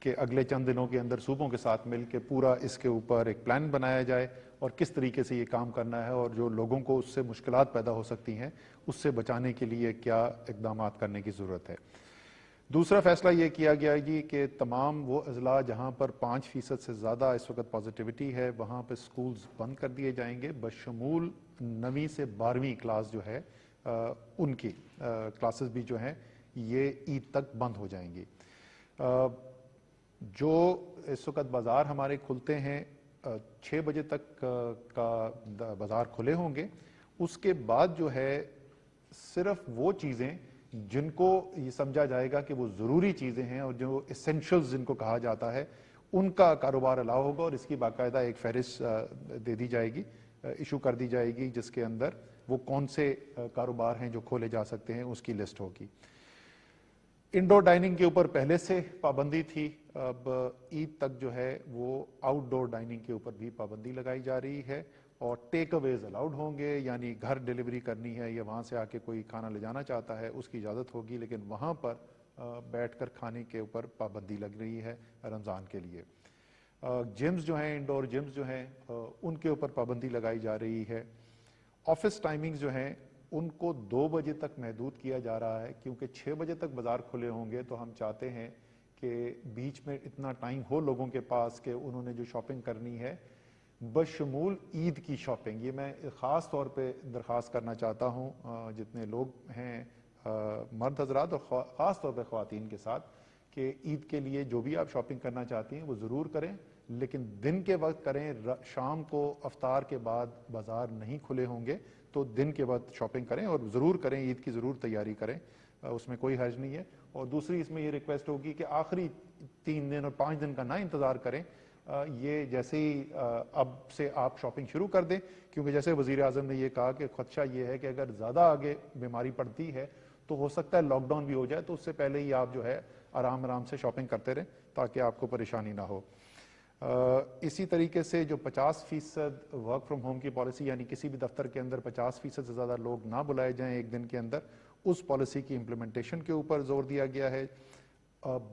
کہ اگلے چند دنوں کے اندر صوبوں کے ساتھ مل کے پورا اس کے اوپر ایک پلان بنایا جائے اور کس طریقے سے یہ کام کرنا ہے اور جو لوگوں کو اس سے مشکلات پیدا ہو سکتی ہیں اس سے بچانے کے لیے کیا اقدامات کرنے کی ضرورت ہے۔ دوسرا فیصلہ یہ کیا گیا جی کہ تمام وہ اضلاع جہاں پر 5% سے زیادہ اس وقت پازیٹیوٹی ہے وہاں پہ سکولز بند کر دیے جائیں گے، بشمول 9ویں سے 12ویں کلاس جو ہے ان کی کلاسز بھی جو ہیں یہ عید تک بند ہو جائیں گی۔ جو اس وقت بازار ہمارے کھلتے ہیں 6 بجے تک کا بازار کھلے ہوں گے، اس کے بعد جو ہے صرف وہ چیزیں جن کو یہ سمجھا جائے گا کہ وہ ضروری چیزیں ہیں اور جو اسینشلز جن کو کہا جاتا ہے ان کا کاروبار الاؤ ہوگا، اور اس کی باقاعدہ ایک فہرست دے دی جائے گی، ایشو کر دی جائے گی، جس کے اندر وہ کون سے کاروبار ہیں جو کھولے جا سکتے ہیں اس کی لسٹ ہوگی۔ انڈور ڈائننگ کے اوپر پہلے سے پابندی تھی، اب عید تک جو ہے وہ آؤٹ ڈور ڈائننگ کے اوپر بھی پابندی لگائی جا رہی ہے، اور ٹیک اویز الاؤڈ ہوں گے، یعنی گھر ڈیلیوری کرنی ہے یا وہاں سے آ کے کوئی کھانا لے جانا چاہتا ہے اس کی اجازت ہوگی، لیکن وہاں پر بیٹھ کر کھانے کے اوپر پابندی لگ رہی ہے رمضان کے لیے۔ جمز جو ہیں، انڈور جمز جو ہیں ان کے اوپر پابندی لگائی جا رہی ہے۔ آفس ٹائمنگز جو ہیں ان کو 2 بجے تک محدود کیا جا رہا ہے، کیونکہ 6 بجے تک بازار کھلے ہوں گے تو ہم چاہتے ہیں کہ بیچ میں اتنا ٹائم ہو لوگوں کے پاس کہ انہوں نے جو شاپنگ کرنی ہے بشمول عید کی شاپنگ، یہ میں خاص طور پہ درخواست کرنا چاہتا ہوں جتنے لوگ ہیں مرد حضرات اور خاص طور پہ خواتین کے ساتھ، کہ عید کے لیے جو بھی آپ شاپنگ کرنا چاہتی ہیں وہ ضرور کریں، لیکن دن کے وقت کریں، شام کو افطار کے بعد بازار نہیں کھلے ہوں گے تو دن کے وقت شاپنگ کریں اور ضرور کریں، عید کی ضرور تیاری کریں، اس میں کوئی حرج نہیں ہے۔ اور دوسری اس میں یہ ریکویسٹ ہوگی کہ آخری 3 دن اور 5 دن کا نہ انتظار کریں، یہ جیسے ہی اب سے آپ شاپنگ شروع کر دیں، کیونکہ جیسے وزیر اعظم نے یہ کہا کہ خدشہ یہ ہے کہ اگر زیادہ آگے بیماری پڑتی ہے تو ہو سکتا ہے لاک ڈاؤن بھی ہو جائے، تو اس سے پہلے ہی آپ جو ہے آرام سے شاپنگ کرتے رہیں تاکہ آپ کو پریشانی نہ ہو۔ اسی طریقے سے جو 50% ورک فرام ہوم کی پالیسی، یعنی کسی بھی دفتر کے اندر 50% سے زیادہ لوگ نہ بلائے جائیں ایک دن کے اندر، اس پالیسی کی امپلیمنٹیشن کے اوپر زور دیا گیا ہے۔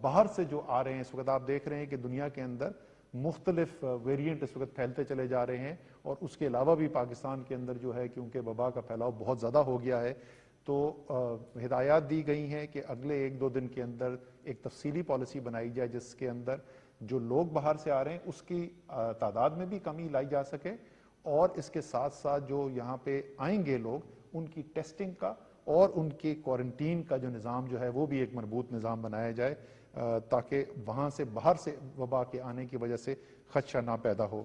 باہر سے جو آ رہے ہیں اس وقت آپ دیکھ رہے ہیں کہ دنیا کے اندر مختلف ویریئنٹ اس وقت پھیلتے چلے جا رہے ہیں، اور اس کے علاوہ بھی پاکستان کے اندر جو ہے کیونکہ وبا کا پھیلاؤ بہت زیادہ ہو گیا ہے، تو ہدایات دی گئی ہیں کہ اگلے 1-2 دن کے اندر ایک تفصیلی پالیسی بنائی جائے جس کے اندر جو لوگ باہر سے آ رہے ہیں اس کی تعداد میں بھی کمی لائی جا سکے، اور اس کے ساتھ ساتھ جو یہاں پہ آئیں گے لوگ ان کی ٹیسٹنگ کا اور ان کی کوارنٹین کا جو نظام جو ہے وہ بھی ایک مربوط نظام بنایا جائے تاکہ وہاں سے باہر سے وبا کے آنے کی وجہ سے خدشہ نہ پیدا ہو۔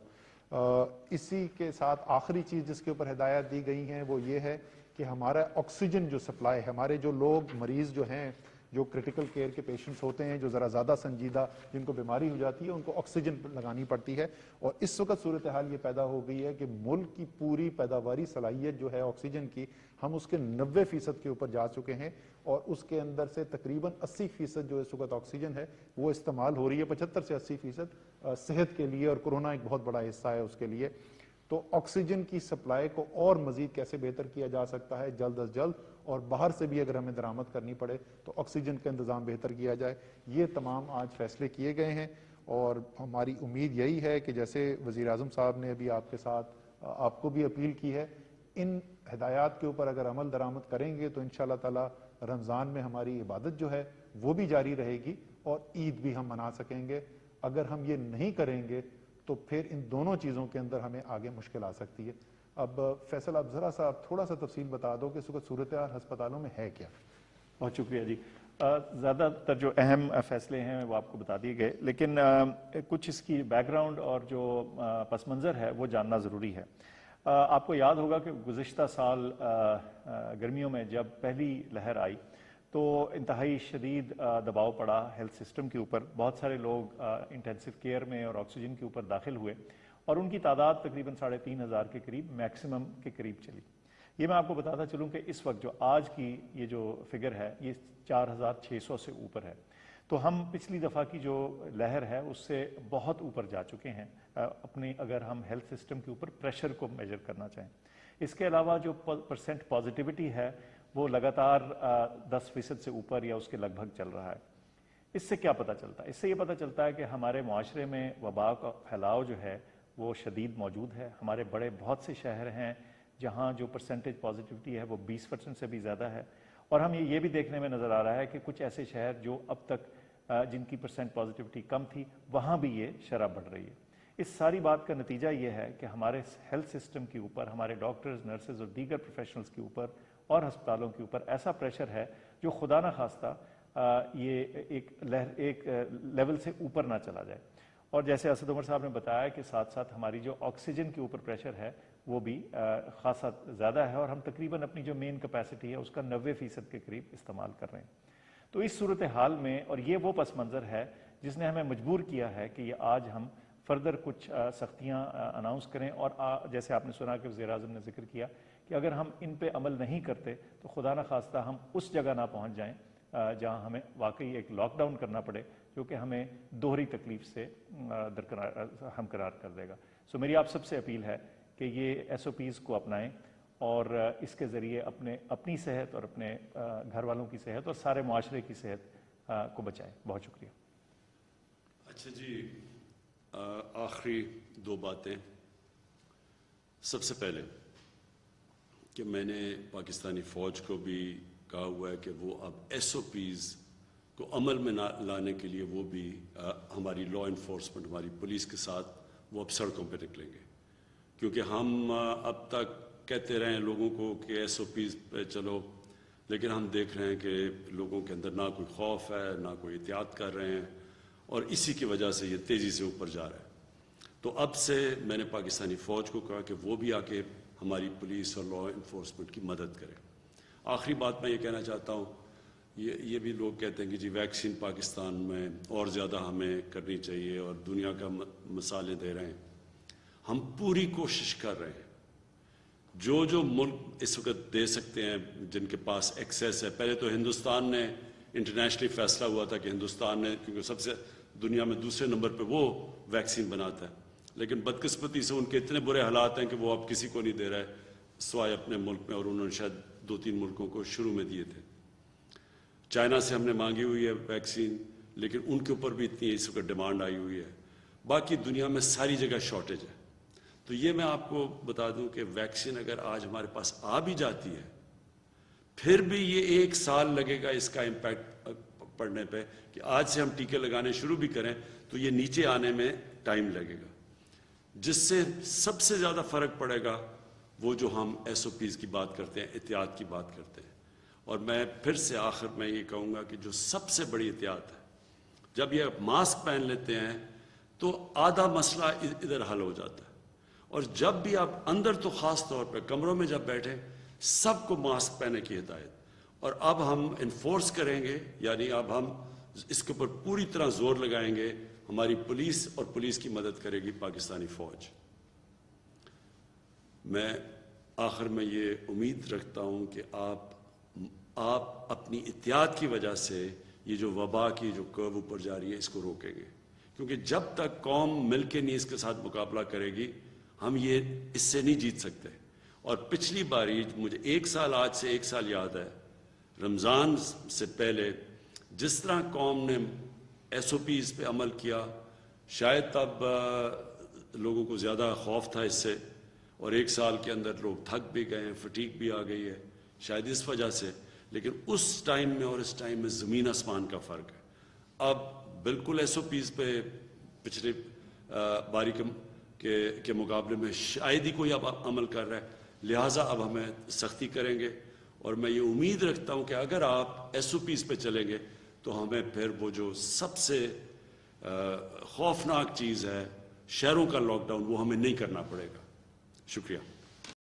اسی کے ساتھ آخری چیز جس کے اوپر ہدایات دی گئی ہیں وہ یہ ہے کہ ہمارا آکسیجن جو سپلائی ہے، ہمارے جو لوگ مریض جو ہیں جو کرٹیکل کیئر کے پیشنٹس ہوتے ہیں جو ذرا زیادہ سنجیدہ جن کو بیماری ہو جاتی ہے ان کو آکسیجن لگانی پڑتی ہے، اور اس وقت صورتحال یہ پیدا ہو گئی ہے کہ ملک کی پوری پیداواری صلاحیت جو ہے آکسیجن کی ہم اس کے 90% کے اوپر جا چکے ہیں، اور اس کے اندر سے تقریباً 80% جو اس وقت آکسیجن ہے وہ استعمال ہو رہی ہے، 75 سے 80% صحت کے لیے، اور کورونا ایک بہت بڑا حصہ ہے اس کے لیے۔ تو آکسیجن کی سپلائی کو اور مزید کیسے بہتر کیا جا سکتا ہے جلد از جلد، اور باہر سے بھی اگر ہمیں درآمد کرنی پڑے تو آکسیجن کا انتظام بہتر کیا جائے، یہ تمام آج فیصلے کیے گئے ہیں۔ اور ہماری امید یہی ہے کہ جیسے وزیر اعظم صاحب نے ابھی آپ کے ساتھ آپ کو بھی اپیل کی ہے، ان ہدایات کے اوپر اگر عمل درآمد کریں گے تو انشاءاللہ تعالی رمضان میں ہماری عبادت جو ہے وہ بھی جاری رہے گی اور عید بھی ہم منا سکیں گے۔ اگر ہم یہ نہیں کریں گے تو پھر ان دونوں چیزوں کے اندر ہمیں آگے مشکل آ سکتی ہے۔ اب فیصل آپ ذرا سا تھوڑا سا تفصیل بتا دو کہ اس وقت صورتحال ہسپتالوں میں ہے کیا؟ بہت شکریہ جی۔ زیادہ تر جو اہم فیصلے ہیں وہ آپ کو بتا دیے گئے، لیکن کچھ اس کی بیک گراؤنڈ اور جو پس منظر ہے وہ جاننا ضروری ہے۔ آپ کو یاد ہوگا کہ گزشتہ سال گرمیوں میں جب پہلی لہر آئی تو انتہائی شدید دباؤ پڑا ہیلتھ سسٹم کے اوپر، بہت سارے لوگ انٹینسو کیئر میں اور آکسیجن کے اوپر داخل ہوئے، اور ان کی تعداد تقریباً 3500 کے قریب میکسیمم کے قریب چلی۔ یہ میں آپ کو بتاتا چلوں کہ اس وقت جو آج کی یہ جو فگر ہے یہ 4600 سے اوپر ہے، تو ہم پچھلی دفعہ کی جو لہر ہے اس سے بہت اوپر جا چکے ہیں اپنے، اگر ہم ہیلتھ سسٹم کے اوپر پریشر کو میجر کرنا چاہیں۔ اس کے علاوہ جو پرسنٹ پازیٹیوٹی ہے وہ لگاتار 10% سے اوپر یا اس کے لگ بھگ چل رہا ہے۔ اس سے کیا پتہ چلتا ہے؟ اس سے یہ پتہ چلتا ہے کہ ہمارے معاشرے میں وبا کا پھیلاؤ جو ہے وہ شدید موجود ہے. ہمارے بڑے بہت سے شہر ہیں جہاں جو پرسنٹیج پازیٹیوٹی ہے وہ 20% سے بھی زیادہ ہے, اور ہم یہ بھی دیکھنے میں نظر آ رہا ہے کہ کچھ ایسے شہر جو اب تک جن کی پرسنٹ پازیٹیوٹی کم تھی وہاں بھی یہ شرح بڑھ رہی ہے. اس ساری بات کا نتیجہ یہ ہے کہ ہمارے ہیلتھ سسٹم کے اوپر, ہمارے ڈاکٹرز, نرسز اور دیگر پروفیشنلز کے اوپر اور ہسپتالوں کے اوپر ایسا پریشر ہے جو خدا نہ خواستہ یہ ایک لیول سے اوپر نہ چلا جائے. اور جیسے اسد عمر صاحب نے بتایا کہ ساتھ ساتھ ہماری جو آکسیجن کے اوپر پریشر ہے وہ بھی خاصا زیادہ ہے, اور ہم تقریباً اپنی جو مین کیپیسٹی ہے اس کا 90% کے قریب استعمال کر رہے ہیں. تو اس صورتحال میں, اور یہ وہ پس منظر ہے جس نے ہمیں مجبور کیا ہے کہ یہ آج ہم فردر کچھ سختیاں اناؤنس کریں, اور جیسے آپ نے سنا کہ وزیر اعظم نے ذکر کیا کہ اگر ہم ان پہ عمل نہیں کرتے تو خدا نہ خواستہ ہم اس جگہ نہ پہنچ جائیں جہاں ہمیں واقعی ایک لاک ڈاؤن کرنا پڑے جو کہ ہمیں دوہری تکلیف سے ہمکنار کر دے گا. سو میری آپ سب سے اپیل ہے کہ یہ SOPs کو اپنائیں اور اس کے ذریعے اپنی صحت اور اپنے گھر والوں کی صحت اور سارے معاشرے کی صحت کو بچائیں. بہت شکریہ. اچھا جی, آخری 2 باتیں. سب سے پہلے کہ میں نے پاکستانی فوج کو بھی کہا ہوا ہے کہ وہ اب SOPs کو عمل میں لانے کے لیے وہ بھی ہماری لا انفورسمنٹ, ہماری پولیس کے ساتھ وہ اب سڑکوں پہ نکلیں گے, کیونکہ ہم اب تک کہتے رہے ہیں لوگوں کو کہ SOPs پہ چلو, لیکن ہم دیکھ رہے ہیں کہ لوگوں کے اندر نہ کوئی خوف ہے نہ کوئی احتیاط کر رہے ہیں, اور اسی کی وجہ سے یہ تیزی سے اوپر جا رہا ہے. تو اب سے میں نے پاکستانی فوج کو کہا کہ وہ بھی آ کے ہماری پولیس اور لا انفورسمنٹ کی مدد کرے. آخری بات میں یہ کہنا چاہتا ہوں, یہ بھی لوگ کہتے ہیں کہ جی ویکسین پاکستان میں اور زیادہ ہمیں کرنی چاہیے اور دنیا کا مثالیں دے رہے ہیں. ہم پوری کوشش کر رہے ہیں, جو ملک اس وقت دے سکتے ہیں جن کے پاس ایکسیس ہے. پہلے تو ہندوستان نے انٹرنیشنلی فیصلہ ہوا تھا کہ ہندوستان نے, کیونکہ سب سے دنیا میں دوسرے نمبر پہ وہ ویکسین بناتا ہے, لیکن بدقسمتی سے ان کے اتنے برے حالات ہیں کہ وہ اب کسی کو نہیں دے رہا ہے سوائے اپنے ملک میں, اور انہوں نے شاید 2-3 ملکوں کو شروع میں دیے تھے. چائنا سے ہم نے مانگی ہوئی ہے ویکسین, لیکن ان کے اوپر بھی اتنی اس وقت ڈیمانڈ آئی ہوئی ہے. باقی دنیا میں ساری جگہ شارٹیج ہے. تو یہ میں آپ کو بتا دوں کہ ویکسین اگر آج ہمارے پاس آ بھی جاتی ہے پھر بھی یہ 1 سال لگے گا اس کا امپیکٹ پڑنے پہ, کہ آج سے ہم ٹیکے لگانے شروع بھی کریں تو یہ نیچے آنے میں ٹائم لگے گا. جس سے سب سے زیادہ فرق پڑے گا وہ جو ہم SOPs کی بات کرتے ہیں, احتیاط کی بات کرتے ہیں. اور میں پھر سے آخر میں یہ کہوں گا کہ جو سب سے بڑی احتیاط ہے, جب یہ ماسک پہن لیتے ہیں تو آدھا مسئلہ ادھر حل ہو جاتا ہے. اور جب بھی آپ اندر, تو خاص طور پہ کمروں میں جب بیٹھے, سب کو ماسک پہننے کی ہدایت. اور اب ہم انفورس کریں گے, یعنی اب ہم اس کے اوپر پوری طرح زور لگائیں گے. ہماری پولیس اور پولیس کی مدد کرے گی پاکستانی فوج. میں آخر میں یہ امید رکھتا ہوں کہ آپ اپنی احتیاط کی وجہ سے یہ جو وبا کی جو کرو اوپر جا رہی ہے اس کو روکیں گے, کیونکہ جب تک قوم مل کے نہیں اس کے ساتھ مقابلہ کرے گی ہم یہ اس سے نہیں جیت سکتے. اور پچھلی باری مجھے 1 سال, آج سے 1 سال یاد ہے, رمضان سے پہلے جس طرح قوم نے SOPs پہ عمل کیا, شاید تب لوگوں کو زیادہ خوف تھا اس سے, اور 1 سال کے اندر لوگ تھک بھی گئے ہیں, فٹیگ بھی آ گئی ہے شاید اس وجہ سے. لیکن اس ٹائم میں اور اس ٹائم میں زمین آسمان کا فرق ہے. اب بالکل SOPs پہ پچھلے باری کے مقابلے میں شاید ہی کوئی اب عمل کر رہا ہے, لہٰذا اب ہمیں سختی کریں گے. اور میں یہ امید رکھتا ہوں کہ اگر آپ SOPs پہ چلیں گے تو ہمیں پھر وہ جو سب سے خوفناک چیز ہے شہروں کا لاک ڈاؤن, وہ ہمیں نہیں کرنا پڑے گا. شکریہ.